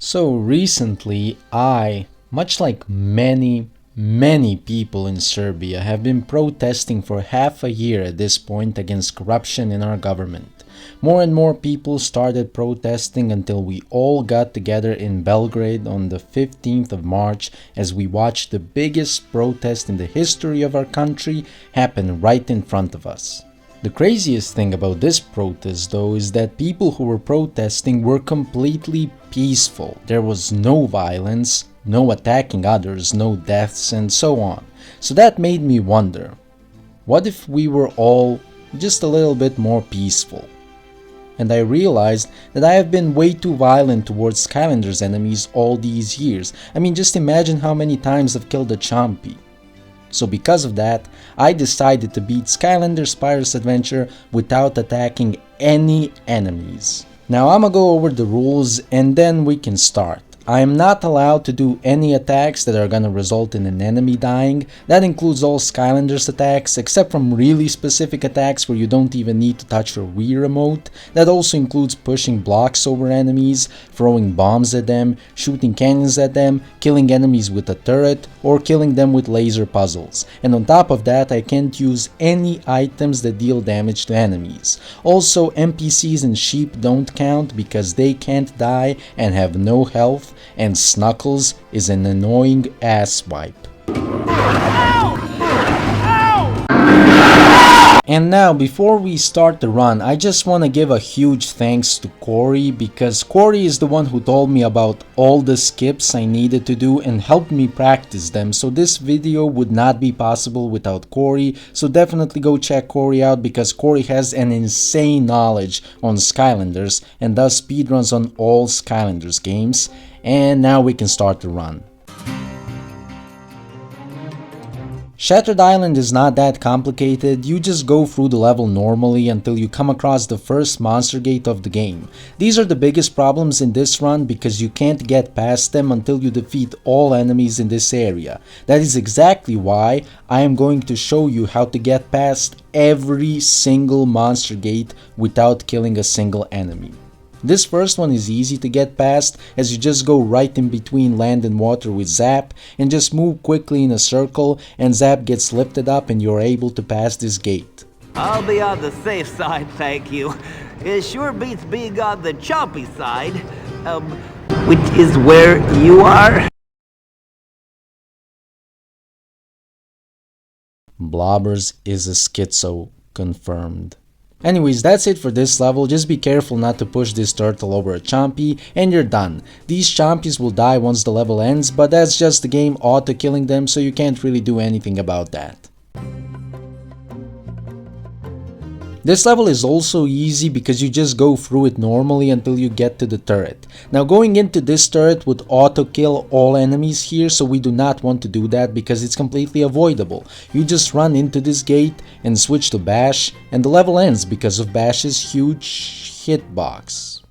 So recently, much like many people in Serbia, have been protesting for half a year at this point against corruption in our government. More and more people started protesting until we all got together in Belgrade on the 15th of March as we watched the biggest protest in the history of our country happen right in front of us. The craziest thing about this protest though is that people who were protesting were completely peaceful. There was no violence, no attacking others, no deaths and so on. So that made me wonder, what if we were all just a little bit more peaceful? And I realized that I have been way too violent towards Skylanders enemies all these years. I mean, just imagine how many times I've killed a Chompy. So because of that, I decided to beat Skylanders Spyro's adventure without attacking any enemies. Now I'ma go over the rules and then we can start. I am not allowed to do any attacks that are gonna result in an enemy dying. That includes all Skylanders attacks, except from really specific attacks where you don't even need to touch your Wii remote. That also includes pushing blocks over enemies, throwing bombs at them, shooting cannons at them, killing enemies with a turret, or killing them with laser puzzles. And on top of that, I can't use any items that deal damage to enemies. Also, NPCs and sheep don't count because they can't die and have no health, and Snuckles is an annoying asswipe. And now, before we start the run, I just want to give a huge thanks to Kory, because Kory is the one who told me about all the skips I needed to do and helped me practice them, so this video would not be possible without Kory. So definitely go check Kory out, because Kory has an insane knowledge on Skylanders and does speedruns on all Skylanders games. And now we can start the run. Shattered Island is not that complicated. You just go through the level normally until you come across the first monster gate of the game. These are the biggest problems in this run because you can't get past them until you defeat all enemies in this area. That is exactly why I am going to show you how to get past every single monster gate without killing a single enemy. This first one is easy to get past, as you just go right in between land and water with Zap and just move quickly in a circle, and Zap gets lifted up and you're able to pass this gate. I'll be on the safe side, thank you. It sure beats being on the choppy side, which is where you are. Blobbers is a schizo, confirmed. Anyways, that's it for this level. Just be careful not to push this turtle over a Chompy and you're done. These Chompies will die once the level ends, but that's just the game auto-killing them, so you can't really do anything about that. This level is also easy because you just go through it normally until you get to the turret. Now going into this turret would auto-kill all enemies here, so we do not want to do that because it's completely avoidable. You just run into this gate and switch to Bash, and the level ends because of Bash's huge hitbox.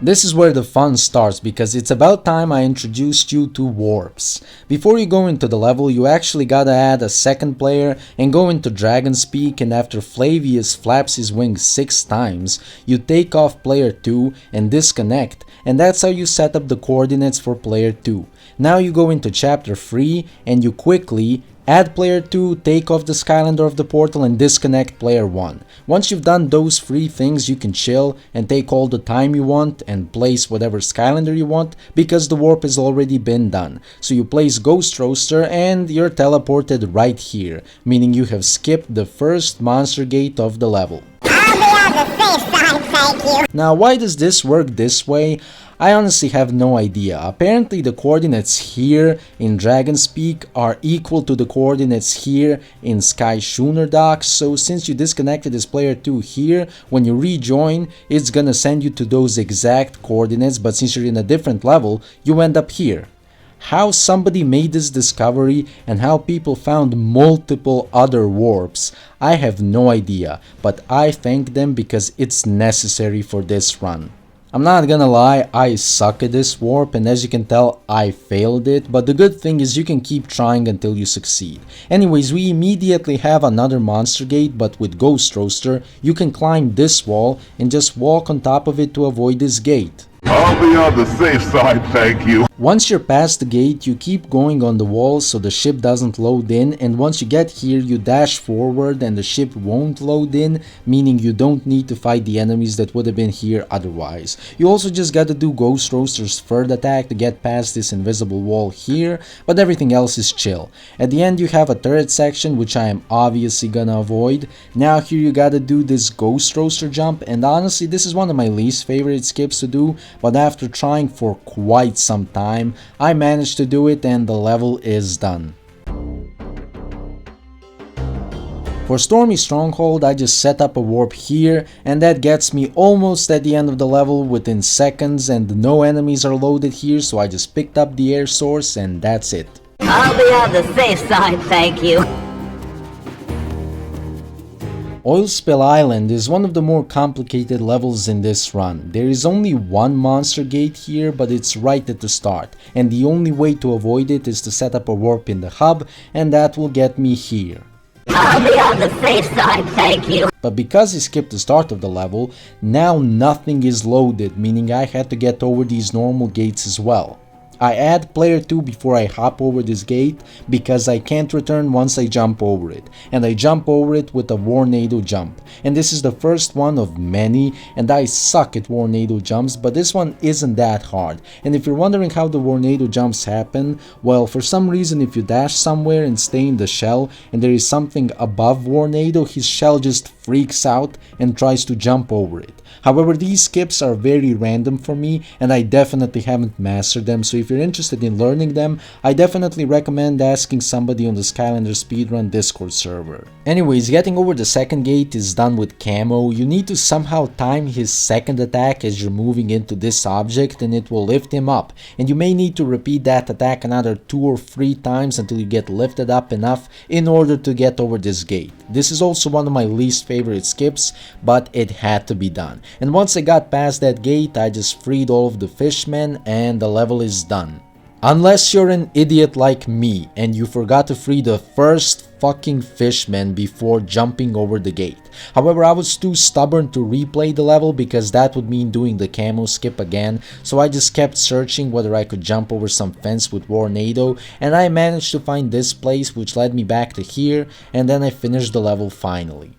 This is where the fun starts, because it's about time I introduced you to warps. Before you go into the level, you actually gotta add a second player and go into Dragon's Peak, and after Flavius flaps his wings 6 times, you take off player 2 and disconnect, and that's how you set up the coordinates for player 2. Now you go into chapter 3 and you quickly add player 2, take off the Skylander of the portal and disconnect player 1. Once you've done those 3 things, you can chill and take all the time you want and place whatever Skylander you want, because the warp has already been done. So you place Ghost Roaster and you're teleported right here, meaning you have skipped the first monster gate of the level. I'll be on the safe side, thank you. Now, why does this work this way? I honestly have no idea. Apparently the coordinates here in Dragon's Peak are equal to the coordinates here in Sky Schooner Docks, so since you disconnected this player 2 here, when you rejoin, it's gonna send you to those exact coordinates, but since you're in a different level, you end up here. How somebody made this discovery and how people found multiple other warps, I have no idea, but I thank them because it's necessary for this run. I'm not gonna lie, I suck at this warp, and as you can tell, I failed it, but the good thing is you can keep trying until you succeed. Anyways, we immediately have another monster gate, but with Ghost Roaster, you can climb this wall and just walk on top of it to avoid this gate. I'll be on the safe side, thank you. Once you're past the gate, you keep going on the wall so the ship doesn't load in, and once you get here, you dash forward and the ship won't load in, meaning you don't need to fight the enemies that would have been here otherwise. You also just gotta do Ghost Roaster's third attack to get past this invisible wall here, but everything else is chill. At the end you have a turret section, which I am obviously gonna avoid. Now here you gotta do this Ghost Roaster jump, and honestly this is one of my least favorite skips to do, but after trying for quite some time, I managed to do it and the level is done. For Stormy Stronghold, I just set up a warp here, and that gets me almost at the end of the level within seconds, and no enemies are loaded here, so I just picked up the air source and that's it. I'll be on the safe side, thank you. Oil Spill Island is one of the more complicated levels in this run. There is only one monster gate here, but it's right at the start, and the only way to avoid it is to set up a warp in the hub, and that will get me here. I'll be on the safe side, thank you. But because I skipped the start of the level, now nothing is loaded, meaning I had to get over these normal gates as well. I add player 2 before I hop over this gate because I can't return once I jump over it, and I jump over it with a Warnado jump, and this is the first one of many, and I suck at Warnado jumps, but this one isn't that hard. And if you're wondering how the Warnado jumps happen, well, for some reason if you dash somewhere and stay in the shell and there is something above Warnado, his shell just freaks out and tries to jump over it. However, these skips are very random for me and I definitely haven't mastered them, so if you're interested in learning them, I definitely recommend asking somebody on the Skylanders speedrun Discord server. Anyways, getting over the second gate is done with Camo. You need to somehow time his second attack as you're moving into this object and it will lift him up, and you may need to repeat that attack another 2 or 3 times until you get lifted up enough in order to get over this gate. This is also one of my least favorite skips, but it had to be done. And once I got past that gate, I just freed all of the fishmen and the level is done. Unless you're an idiot like me and you forgot to free the first fucking fishman before jumping over the gate. However, I was too stubborn to replay the level because that would mean doing the camo skip again, so I just kept searching whether I could jump over some fence with Warnado, and I managed to find this place which led me back to here, and then I finished the level finally.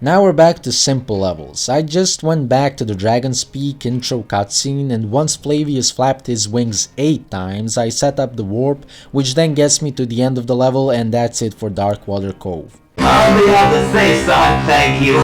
Now we're back to simple levels. I just went back to the Dragon's Peak intro cutscene, and once Flavius flapped his wings 8 times, I set up the warp, which then gets me to the end of the level, and that's it for Darkwater Cove. I'll be on the safe side, thank you.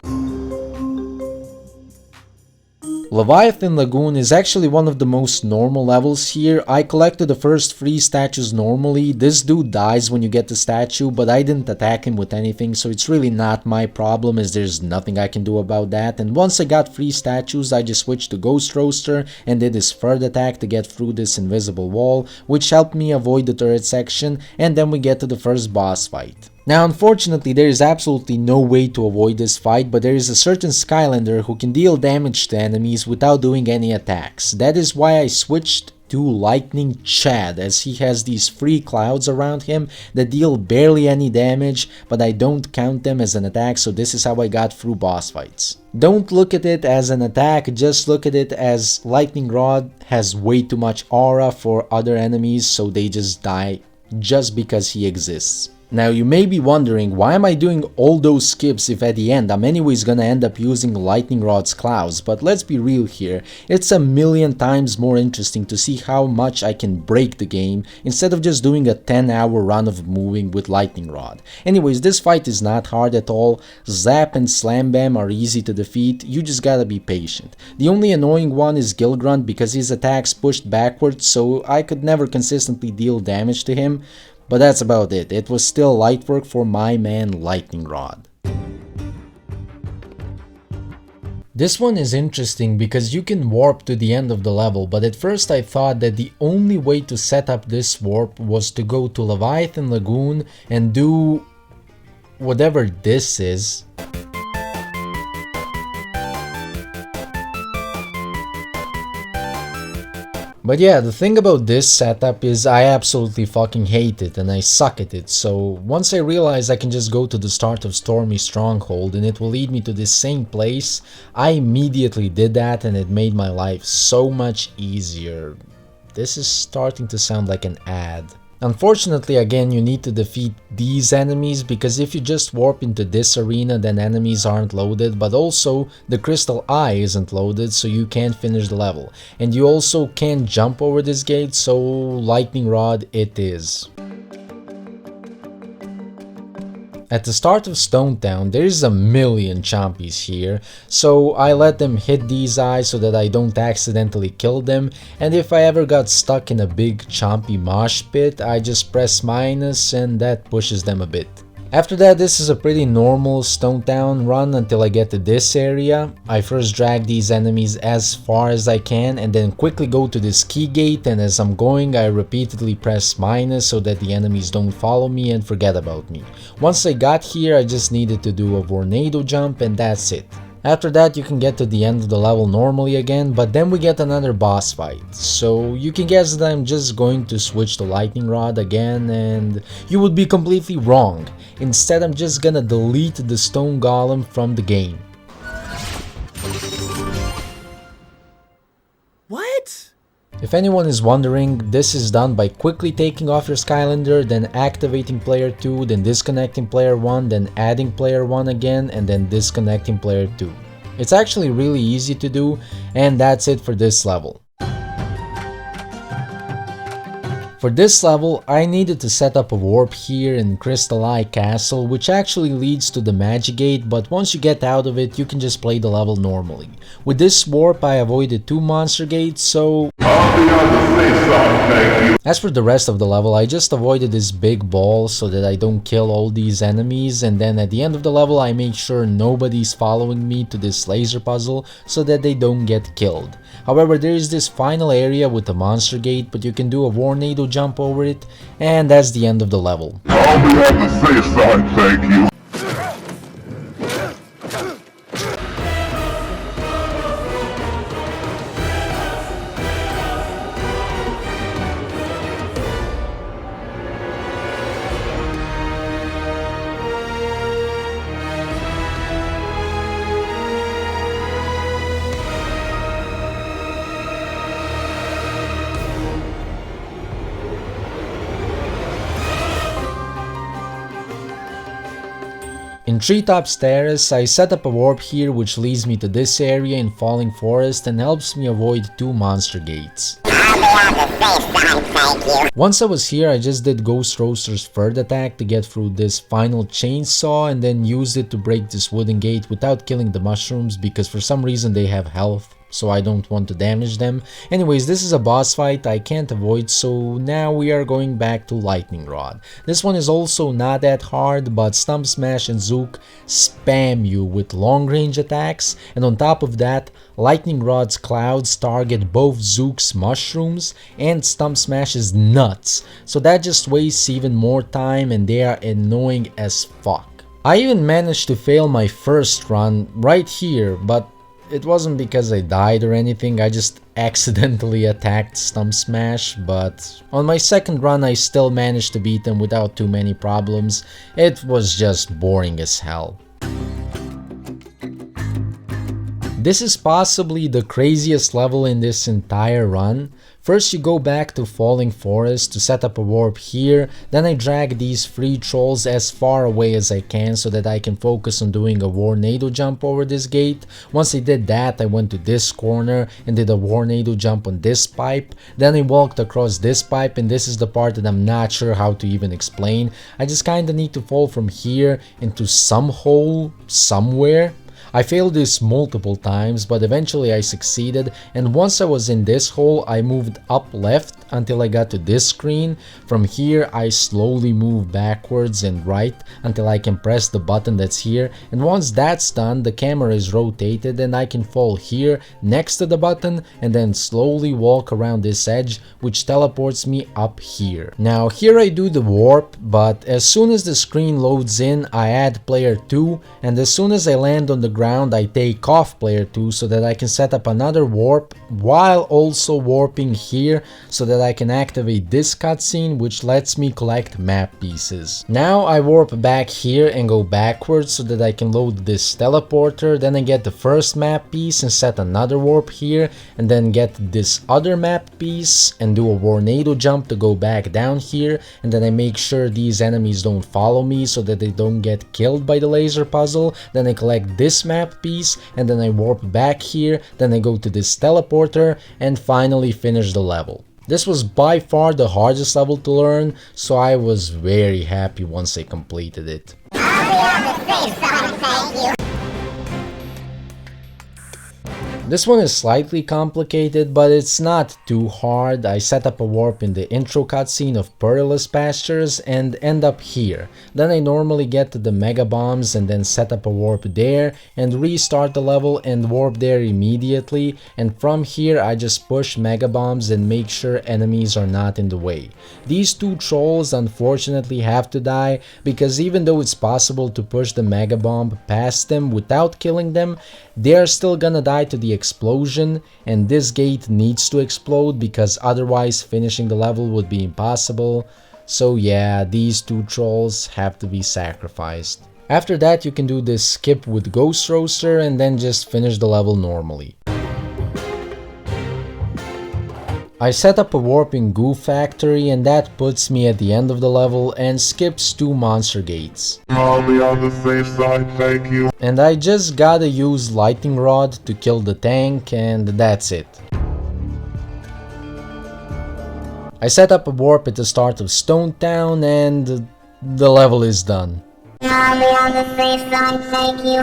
Leviathan Lagoon is actually one of the most normal levels here. I collected the first 3 statues normally. This dude dies when you get the statue, but I didn't attack him with anything, so it's really not my problem as there's nothing I can do about that. And once I got 3 statues, I just switched to Ghost Roaster and did his third attack to get through this invisible wall, which helped me avoid the turret section, and then we get to the first boss fight. Now unfortunately there is absolutely no way to avoid this fight, but there is a certain Skylander who can deal damage to enemies without doing any attacks. That is why I switched to Lightning Chad, as he has these 3 clouds around him that deal barely any damage, but I don't count them as an attack, so this is how I got through boss fights. Don't look at it as an attack, just look at it as Lightning Rod has way too much aura for other enemies, so they just die just because he exists. Now you may be wondering, why am I doing all those skips if at the end I'm anyways gonna end up using Lightning Rod's clouds, but let's be real here, it's a million times more interesting to see how much I can break the game instead of just doing a 10-hour run of moving with Lightning Rod. Anyways, this fight is not hard at all. Zap and Slam Bam are easy to defeat, you just gotta be patient. The only annoying one is Gilgrunt because his attacks pushed backwards, so I could never consistently deal damage to him. But that's about it. It was still light work for my man Lightning Rod. This one is interesting because you can warp to the end of the level, but at first I thought that the only way to set up this warp was to go to Leviathan Lagoon and do whatever this is. But yeah, the thing about this setup is I absolutely fucking hate it and I suck at it, so once I realized I can just go to the start of Stormy Stronghold and it will lead me to this same place, I immediately did that and it made my life so much easier. This is starting to sound like an ad. Unfortunately, again, you need to defeat these enemies because if you just warp into this arena, then enemies aren't loaded, but also the crystal eye isn't loaded, so you can't finish the level. And you also can't jump over this gate, so lightning rod it is. At the start of Stone Town, there's a million chompies here, so I let them hit these eyes so that I don't accidentally kill them, and if I ever got stuck in a big chompy mosh pit, I just press minus and that pushes them a bit. After that, this is a pretty normal Stone Town run until I get to this area. I first drag these enemies as far as I can and then quickly go to this key gate, and as I'm going I repeatedly press minus so that the enemies don't follow me and forget about me. Once I got here I just needed to do a tornado jump and that's it. After that you can get to the end of the level normally again, but then we get another boss fight. So you can guess that I'm just going to switch to lightning rod again, and you would be completely wrong. Instead I'm just gonna delete the stone golem from the game. What? If anyone is wondering, this is done by quickly taking off your Skylander, then activating player 2, then disconnecting player 1, then adding player 1 again, and then disconnecting player 2. It's actually really easy to do, and that's it for this level. For this level, I needed to set up a warp here in Crystal Eye Castle, which actually leads to the Magic Gate, but once you get out of it, you can just play the level normally. With this warp, I avoided 2 monster gates, so as for the rest of the level, I just avoided this big ball so that I don't kill all these enemies, and then at the end of the level I make sure nobody's following me to this laser puzzle so that they don't get killed. However, there is this final area with the monster gate, but you can do a tornado jump over it, and that's the end of the level. I'll be on the safe side, thank you. In Treetop's Terrace, I set up a warp here which leads me to this area in Falling Forest and helps me avoid 2 monster gates. I'll be on the safe side, thank you. Once I was here, I just did Ghost Roaster's third attack to get through this final chainsaw and then used it to break this wooden gate without killing the mushrooms because for some reason they have health, so I don't want to damage them. Anyways, this is a boss fight I can't avoid, so now we are going back to Lightning Rod. This one is also not that hard, but Stump Smash and Zook spam you with long range attacks, and on top of that, Lightning Rod's clouds target both Zook's mushrooms and Stump Smash's nuts, so that just wastes even more time and they are annoying as fuck. I even managed to fail my first run right here, but it wasn't because I died or anything, I just accidentally attacked Stump Smash, but on my second run I still managed to beat him without too many problems. It was just boring as hell. This is possibly the craziest level in this entire run. First you go back to Falling Forest to set up a warp here, then I drag these 3 trolls as far away as I can so that I can focus on doing a tornado jump over this gate. Once I did that, I went to this corner and did a tornado jump on this pipe, then I walked across this pipe, and this is the part that I'm not sure how to even explain. I just kinda need to fall from here into some hole somewhere. I failed this multiple times, but eventually I succeeded, and once I was in this hole, I moved up left until I got to this screen. From here, I slowly move backwards and right until I can press the button that's here, and once that's done, the camera is rotated and I can fall here next to the button and then slowly walk around this edge, which teleports me up here. Now here I do the warp, but as soon as the screen loads in, I add player 2, and as soon as I land on the ground, ground, I take off player 2 so that I can set up another warp while also warping here so that I can activate this cutscene, which lets me collect map pieces. Now I warp back here and go backwards so that I can load this teleporter, then I get the first map piece and set another warp here, and then get this other map piece and do a tornado jump to go back down here, and then I make sure these enemies don't follow me so that they don't get killed by the laser puzzle. Then I collect this map piece and then I warp back here, then I go to this teleporter and finally finish the level. This was by far the hardest level to learn, so I was very happy once I completed it. I'll be on the safe side, thank you. This one is slightly complicated, but it's not too hard. I set up a warp in the intro cutscene of Perilous Pastures and end up here. Then I normally get to the Mega Bombs and then set up a warp there and restart the level and warp there immediately, and from here I just push Mega Bombs and make sure enemies are not in the way. These two trolls unfortunately have to die, because even though it's possible to push the Mega Bomb past them without killing them, they're still gonna die to the explosion, and this gate needs to explode because otherwise finishing the level would be impossible. So yeah, these two trolls have to be sacrificed. After that you can do this skip with Ghost Roaster and then just finish the level normally. I set up a warp in Goo Factory and that puts me at the end of the level and skips 2 monster gates. I'll be on the safe side, thank you. And I just gotta use Lightning Rod to kill the tank, and that's it. I set up a warp at the start of Stone Town and the level is done. I'll be on the safe side, thank you.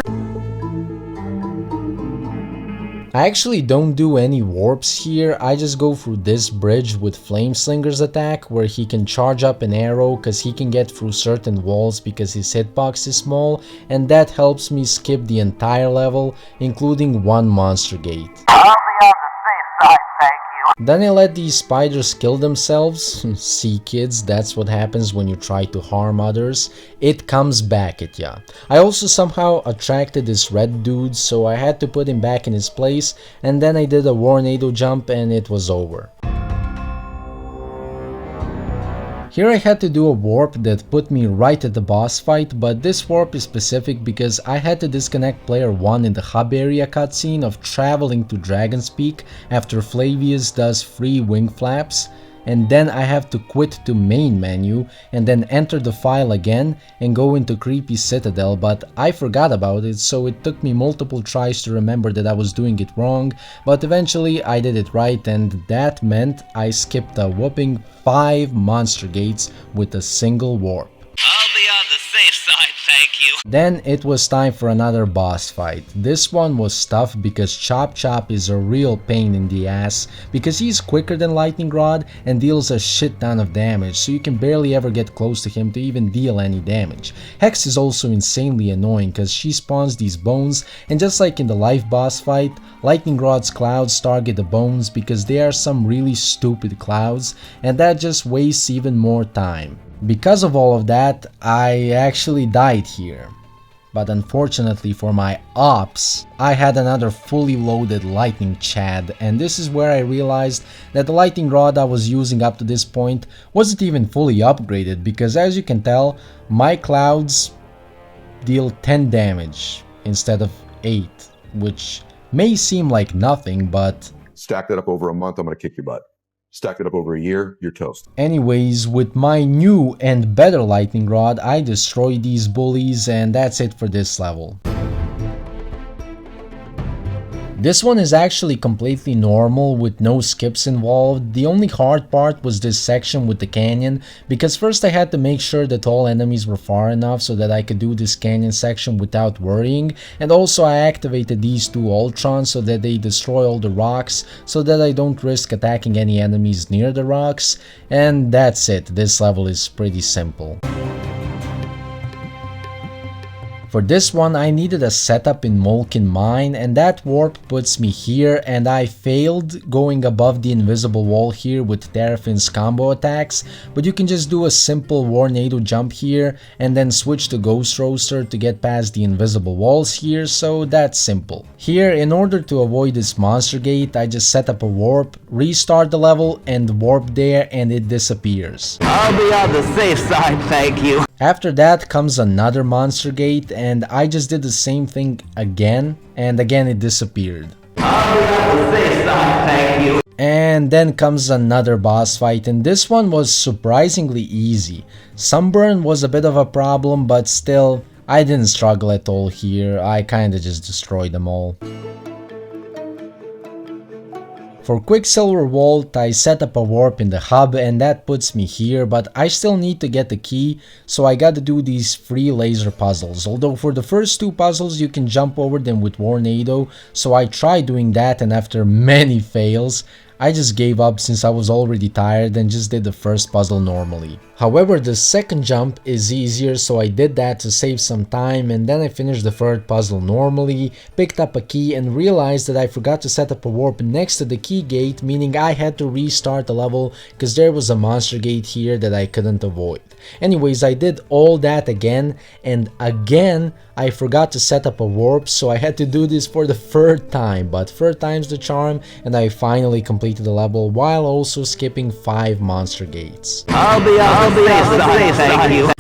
I actually don't do any warps here, I just go through this bridge with Flameslinger's attack where he can charge up an arrow because he can get through certain walls because his hitbox is small, and that helps me skip the entire level, including 1 monster gate. I'll be on the safe side, thank you. Then I let these spiders kill themselves. See kids, that's what happens when you try to harm others. It comes back at ya. I also somehow attracted this red dude, so I had to put him back in his place, and then I did a tornado jump and it was over. Here I had to do a warp that put me right at the boss fight, but this warp is specific because I had to disconnect player 1 in the hub area cutscene of traveling to Dragon's Peak after Flavius does 3 wing flaps, and then I have to quit to main menu and then enter the file again and go into Creepy Citadel, but I forgot about it, so it took me multiple tries to remember that I was doing it wrong, but eventually I did it right, and that meant I skipped a whopping 5 monster gates with a single warp. I'll be on the safe side, thank you. Then it was time for another boss fight. This one was tough because Chop Chop is a real pain in the ass because he's quicker than Lightning Rod and deals a shit ton of damage, so you can barely ever get close to him to even deal any damage. Hex is also insanely annoying because she spawns these bones, and just like in the life boss fight, Lightning Rod's clouds target the bones because they are some really stupid clouds, and that just wastes even more time. Because of all of that, I actually died here. But unfortunately for my ops, I had another fully loaded lightning Chad, and this is where I realized that the lightning rod I was using up to this point wasn't even fully upgraded, because as you can tell, my clouds deal 10 damage instead of 8, which may seem like nothing, but stack that up over a month, I'm gonna kick your butt. Stack it up over a year, you're toast. Anyways, with my new and better lightning rod, I destroy these bullies, and that's it for this level. This one is actually completely normal with no skips involved. The only hard part was this section with the canyon, because first I had to make sure that all enemies were far enough so that I could do this canyon section without worrying, and also I activated these 2 Ultrons so that they destroy all the rocks so that I don't risk attacking any enemies near the rocks, and that's it. This level is pretty simple. For this one I needed a setup in Molten Mine, and that warp puts me here, and I failed going above the invisible wall here with Terrafin's combo attacks, but you can just do a simple Warnado jump here and then switch to Ghost Roaster to get past the invisible walls here, so that's simple. Here, in order to avoid this monster gate, I just set up a warp, restart the level and warp there, and it disappears. I'll be on the safe side, thank you. After that comes another monster gate, and I just did the same thing again, and again it disappeared. I'll be on the safe side, thank you. And then comes another boss fight, and this one was surprisingly easy. Sunburn was a bit of a problem, but still, I didn't struggle at all here. I kinda just destroyed them all. For Quicksilver Vault, I set up a warp in the hub, and that puts me here, but I still need to get the key, so I gotta do these 3 laser puzzles. Although for the first 2 puzzles you can jump over them with Warnado, so I tried doing that, and after many fails, I just gave up since I was already tired and just did the first puzzle normally. However, the second jump is easier, so I did that to save some time, and then I finished the third puzzle normally, picked up a key and realized that I forgot to set up a warp next to the key gate, meaning I had to restart the level because there was a monster gate here that I couldn't avoid. Anyways, I did all that again, and again I forgot to set up a warp, so I had to do this for the 3rd time, but 3rd time's the charm, and I finally completed the level while also skipping 5 monster gates. I'll be on the safe side, thank you.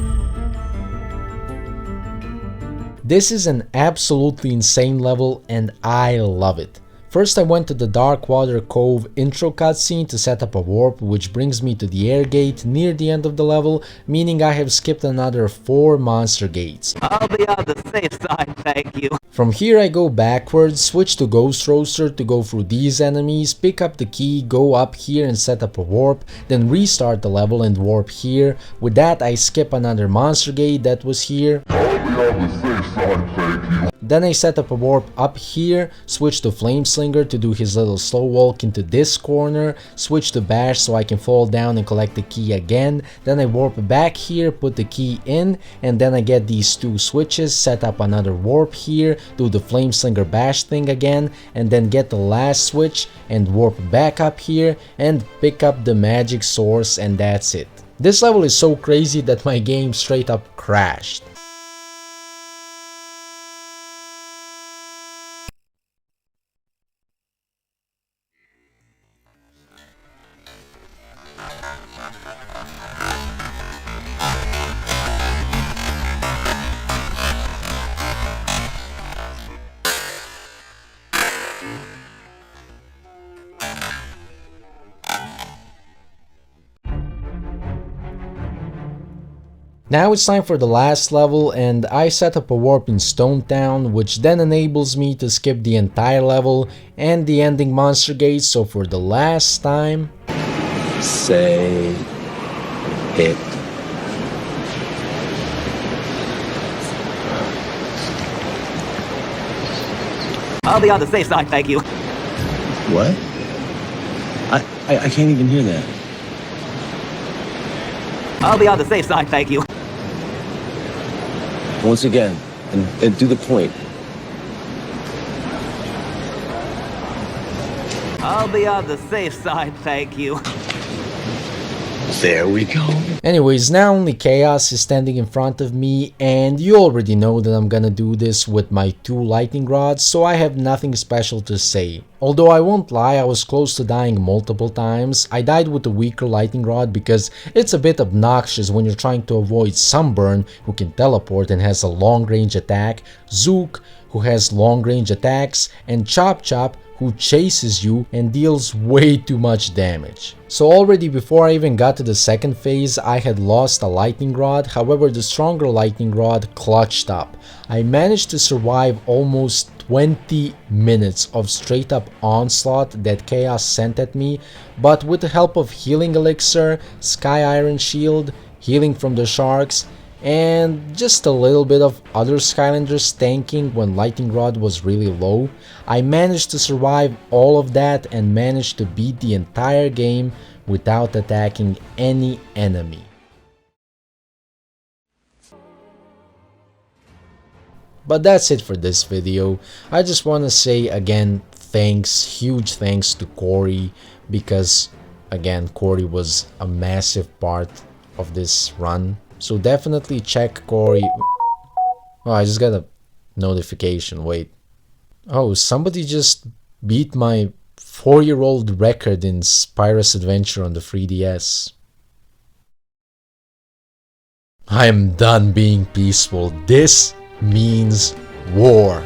This is an absolutely insane level and I love it. First I went to the Darkwater Cove intro cutscene to set up a warp, which brings me to the air gate near the end of the level, meaning I have skipped another 4 monster gates. I'll be on the safe side, thank you. From here I go backwards, switch to Ghost Roaster to go through these enemies, pick up the key, go up here and set up a warp, then restart the level and warp here. With that I skip another monster gate that was here. I'll be on the safe side, thank you. Then I set up a warp up here, switch to Flameslinger to do his little slow walk into this corner, switch to Bash so I can fall down and collect the key again, then I warp back here, put the key in, and then I get these 2 switches, set up another warp here, do the Flameslinger Bash thing again, and then get the last switch and warp back up here and pick up the magic source, and that's it. This level is so crazy that my game straight up crashed. Now it's time for the last level, and I set up a warp in Stone Town, which then enables me to skip the entire level and the ending monster gate. So for the last time, say it. I'll be on the safe side, thank you. What? I can't even hear that. I'll be on the safe side, thank you. Once again, and do the point. I'll be on the safe side, thank you. There we go. Anyways, now only Chaos is standing in front of me, and you already know that I'm gonna do this with my 2 lightning rods, so I have nothing special to say. Although I won't lie, I was close to dying multiple times. I died with a weaker lightning rod because it's a bit obnoxious when you're trying to avoid Sunburn, who can teleport and has a long range attack, Zook, who has long range attacks, and Chop Chop, who chases you and deals way too much damage. So already before I even got to the second phase, I had lost a lightning rod. However, the stronger lightning rod clutched up. I managed to survive almost 20 minutes of straight up onslaught that Chaos sent at me, but with the help of healing elixir, Sky Iron Shield, healing from the sharks, and just a little bit of other Skylanders tanking when lightning rod was really low, I managed to survive all of that and managed to beat the entire game without attacking any enemy. But that's it for this video. I just want to say again, thanks, huge thanks to Kory, because again, Kory was a massive part of this run. So definitely check Kory. Oh, I just got a notification, wait. Oh, somebody just beat my 4-year-old record in Spyro's Adventure on the 3DS. I am done being peaceful. This means war.